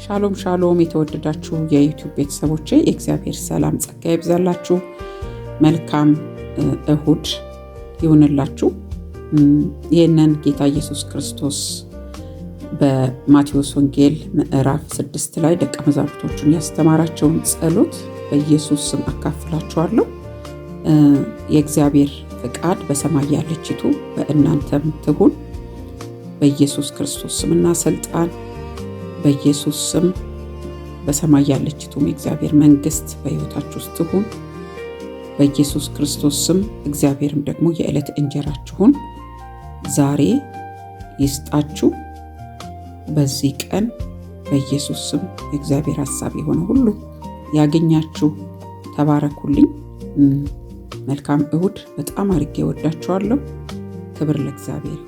ሻሎም ሻሎም የተወደዳችሁ የዩቲዩብ ቤተሰቦቼ የእግዚአብሔር ሰላም ጸጋ ይብዛላችሁ። መልካም እሁድ ይሁንላችሁ። ይህንን ጌታ ኢየሱስ ክርስቶስ በማቴዎስ ወንጌል ምዕራፍ 6 ላይ ደቀ መዛሙርቶቹን ያስተማራቸውን ጸሎት በኢየሱስ ስም አካፍላችኋለሁ። የእግዚአብሔር ፍቃድ በሰማይ ያለችቱ በእናንተም ትሁን። በኢየሱስ ክርስቶስ ስምና ስልጣን በኢየሱስ ስም በሰማይ ያለችቱም የእግዚአብሔር መንግስት በሕይወታችሁ ውስጥ ትሁን። በኢየሱስ ክርስቶስ ስም እግዚአብሔርም ደግሞ የዕለት እንጀራችሁን ዛሬ ይስጣችሁ። በዚህ ቀን በኢየሱስ ስም የእግዚአብሔር ሐሳብ የሆነ ሁሉ ያገኛችሁ። ተባረኩልኝ። መልካም እሁድ። በጣም አድርጌ ወዳችኋለሁ። ክብር ለእግዚአብሔር።